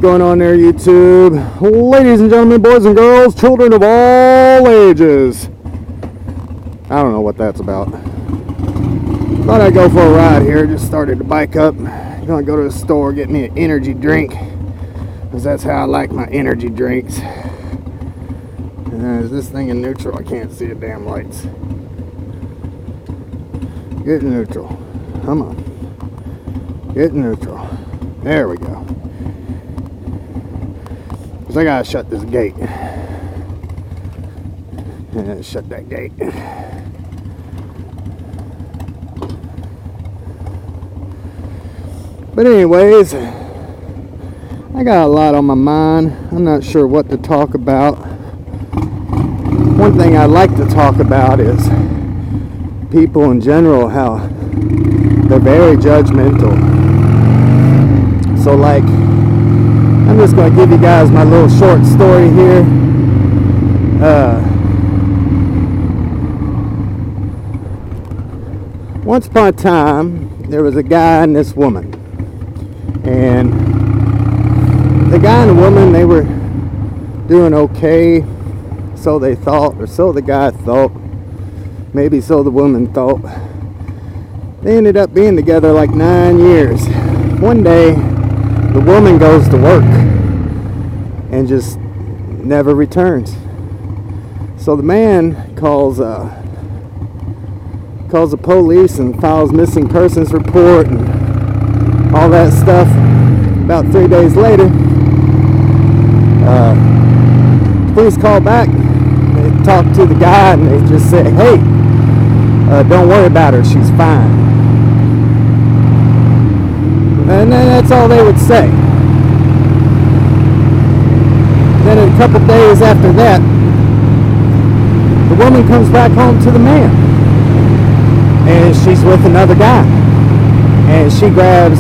going on there, YouTube? Ladies and gentlemen, boys and girls, children of all ages. I don't know what that's about. Thought I'd go for a ride here. Just started to bike up. Gonna go to the store, get me an energy drink, because that's how I like my energy drinks. And is this thing in neutral? I can't see the damn lights. Get neutral. Come on. Get neutral. There we go. Because I gotta shut this gate. And shut that gate. But anyways, I got a lot on my mind. I'm not sure what to talk about. One thing I like to talk about is people in general, how they're very judgmental. So like, I'm just going to give you guys my little short story here. Once upon a time, there was a guy and this woman. And the guy and the woman, they were doing okay, so they thought, or so the guy thought, maybe so the woman thought. They ended up being together like 9 years. One day, the woman goes to work and just never returns. So the man calls the police and files missing persons report and all that stuff. About 3 days later, the police call back. They talk to the guy and they just say, "Hey, don't worry about her, she's fine." And then that's all they would say. Then a couple days after that, the woman comes back home to the man, and she's with another guy, and she grabs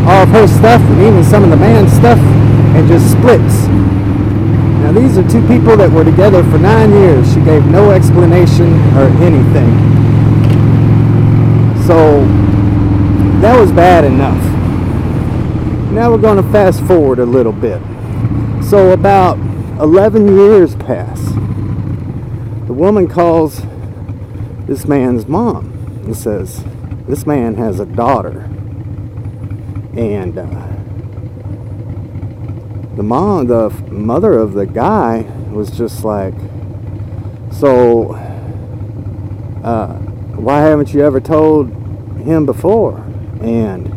all of her stuff and even some of the man's stuff and just splits. Now these are two people that were together for 9 years. She gave no explanation or anything. So that was bad enough. Now we're going to fast forward a little bit. So about 11 years pass. The woman calls this man's mom and says, this man has a daughter. And the mother of the guy was just like, so why haven't you ever told him before? And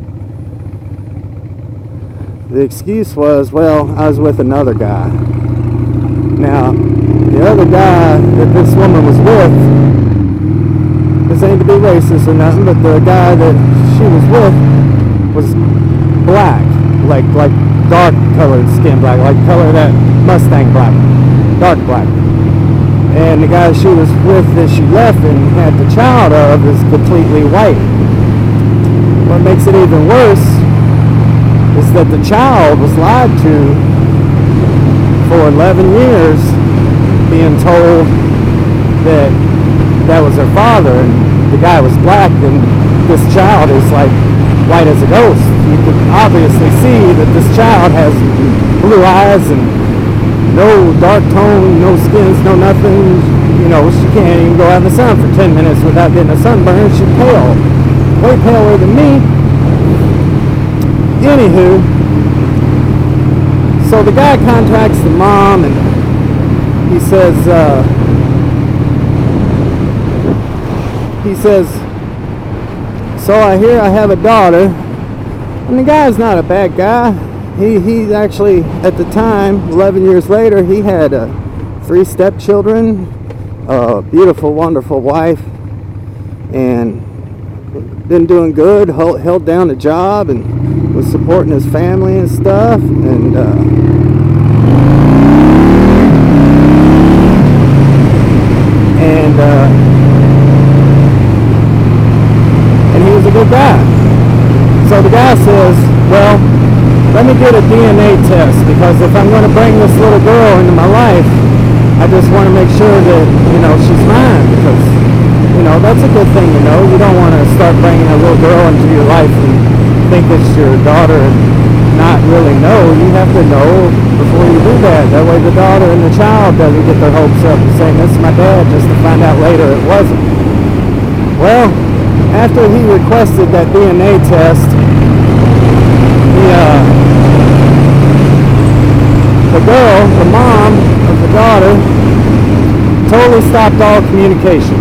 the excuse was, well, I was with another guy. Now, the other guy that this woman was with, this ain't to be racist or nothing, but the guy that she was with was black, like dark colored skin black, like color that Mustang black, dark black. And the guy she was with that she left and had the child of is completely white. What makes it even worse is that the child was lied to for 11 years, being told that that was her father and the guy was black, and this child is like white as a ghost. You can obviously see that this child has blue eyes and no dark tone, no skins, no nothing. You know, she can't even go out in the sun for 10 minutes without getting a sunburn. She's pale, way paler than me. Anywho, so the guy contacts the mom and he says, so I hear I have a daughter. And the guy's not a bad guy. He actually, at the time, 11 years later, he had 3 stepchildren, a beautiful, wonderful wife, and been doing good, held down a job, and was supporting his family and stuff, and he was a good guy. So the guy says, well, let me get a DNA test, because if I'm going to bring this little girl into my life, I just want to make sure that, you know, she's mine, because, you know, that's a good thing, you know. You don't want to start bringing a little girl into your life and think it's your daughter and not really know. You have to know before you do that. That way the daughter and the child doesn't get their hopes up and saying, this is my dad, just to find out later it wasn't. Well, after he requested that DNA test, the girl, the mom of the daughter, totally stopped all communication.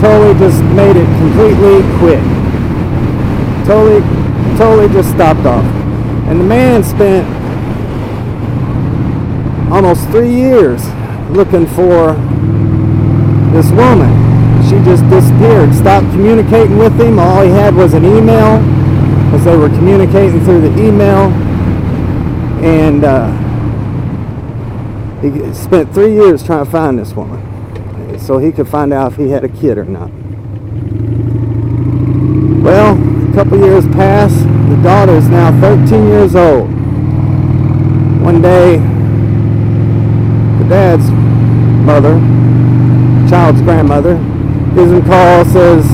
Totally just made it completely quit. Totally just stopped off. And the man spent almost 3 years looking for this woman. She just disappeared, stopped communicating with him. All he had was an email, as they were communicating through the email. And he spent 3 years trying to find this woman so he could find out if he had a kid or not. Well, a couple years passed. The daughter is now 13 years old. One day, the dad's mother, child's grandmother, gives him a call, says,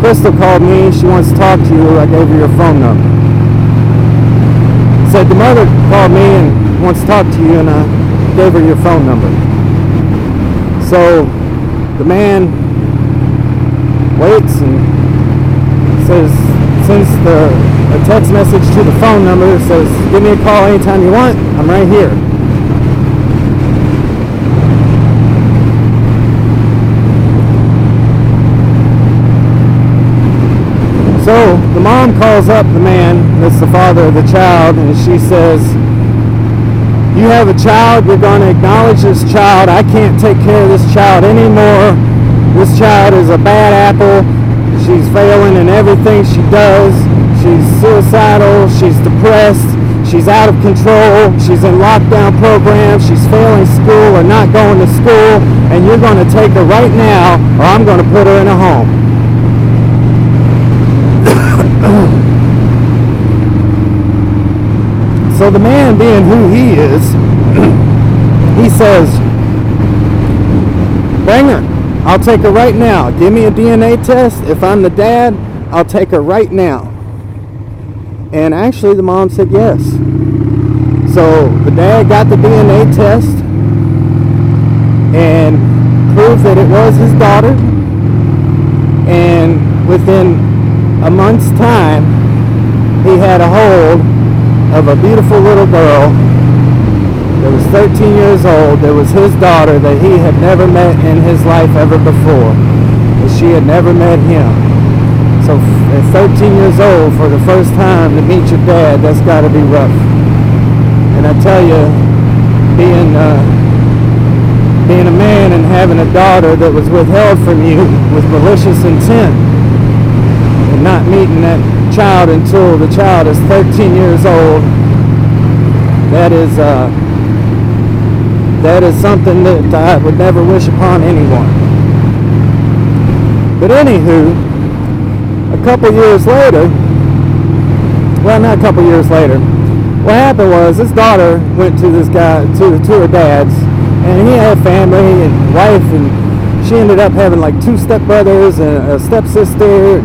Crystal called me, she wants to talk to you, I gave her your phone number. Said the mother called me and wants to talk to you, and I gave her your phone number. So the man waits and sends a text message to the phone number, says, give me a call anytime you want, I'm right here. So the mom calls up the man, that's the father of the child, and she says, you have a child, you're going to acknowledge this child. I can't take care of this child anymore. This child is a bad apple. She's failing in everything she does. She's suicidal. She's depressed. She's out of control. She's in lockdown programs. She's failing school or not going to school. And you're going to take her right now, or I'm going to put her in a home. So the man, being who he is, he says, bring her. I'll take her right now. Give me a DNA test. If I'm the dad, I'll take her right now. And actually the mom said yes. So the dad got the DNA test and proved that it was his daughter. And within a month's time, he had a hold of a beautiful little girl that was 13 years old, that was his daughter, that he had never met in his life ever before, that she had never met him. So at 13 years old, for the first time to meet your dad, that's got to be rough. And I tell you, being a man and having a daughter that was withheld from you with malicious intent, and not meeting that child until the child is 13 years old, that is something that I would never wish upon anyone. But anywho, a couple years later, well, not a couple years later, what happened was his daughter went to this guy, to her dad's, and he had family and wife, and she ended up having like 2 stepbrothers and a stepsister.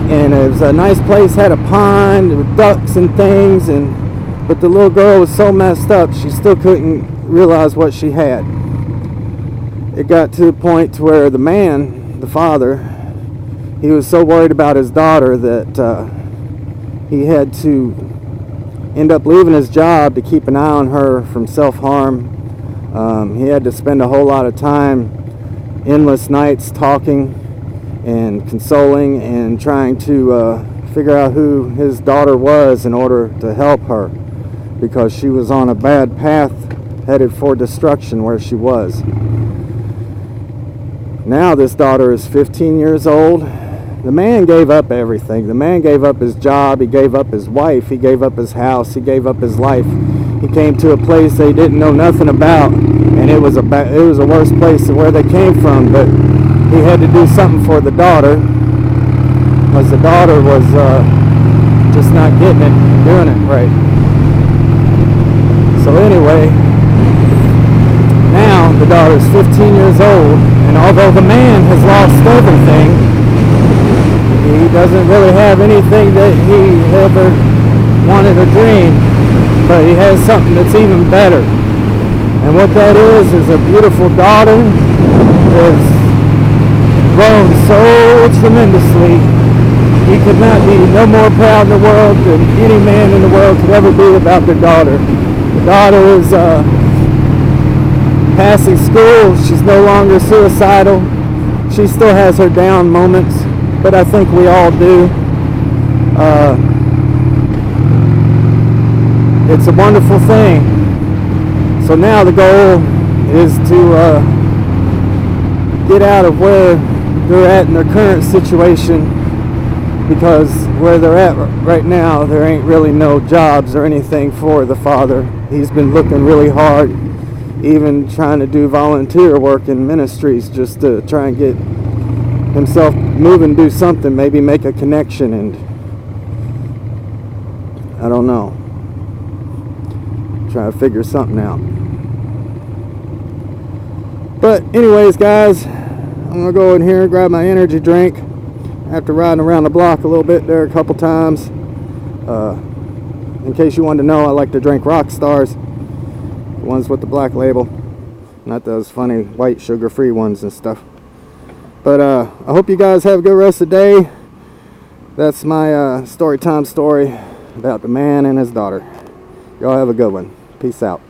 And it was a nice place, had a pond with ducks and things, but the little girl was so messed up, she still couldn't realize what she had. It got to the point to where the man, the father, he was so worried about his daughter that he had to end up leaving his job to keep an eye on her from self-harm. He had to spend a whole lot of time, endless nights, talking and consoling and trying to figure out who his daughter was in order to help her, because she was on a bad path headed for destruction where she was. Now this daughter is 15 years old. The man gave up everything. The man gave up his job, he gave up his wife, he gave up his house, he gave up his life. He came to a place they didn't know nothing about, and it was a worse place than where they came from, but he had to do something for the daughter, because the daughter was just not getting it, doing it right. So anyway, now the daughter's 15 years old, and although the man has lost everything, he doesn't really have anything that he ever wanted a dream, but he has something that's even better. And what that is a beautiful daughter that's grown so tremendously. He could not be no more proud in the world than any man in the world could ever be about their daughter. The daughter is passing school. She's no longer suicidal. She still has her down moments, but I think we all do. It's a wonderful thing. So now the goal is to get out of where they're at in their current situation, because where they're at right now, there ain't really no jobs or anything for the father. He's been looking really hard, even trying to do volunteer work in ministries just to try and get himself moving, do something, maybe make a connection, and I don't know, try to figure something out. But anyways, guys, I'm gonna go in here and grab my energy drink after riding around the block a little bit there a couple times. In case you wanted to know, I like to drink Rock Stars, the ones with the black label, not those funny white sugar-free ones and stuff. But I hope you guys have a good rest of the day. That's my story time story about the man and his daughter. Y'all have a good one. Peace out.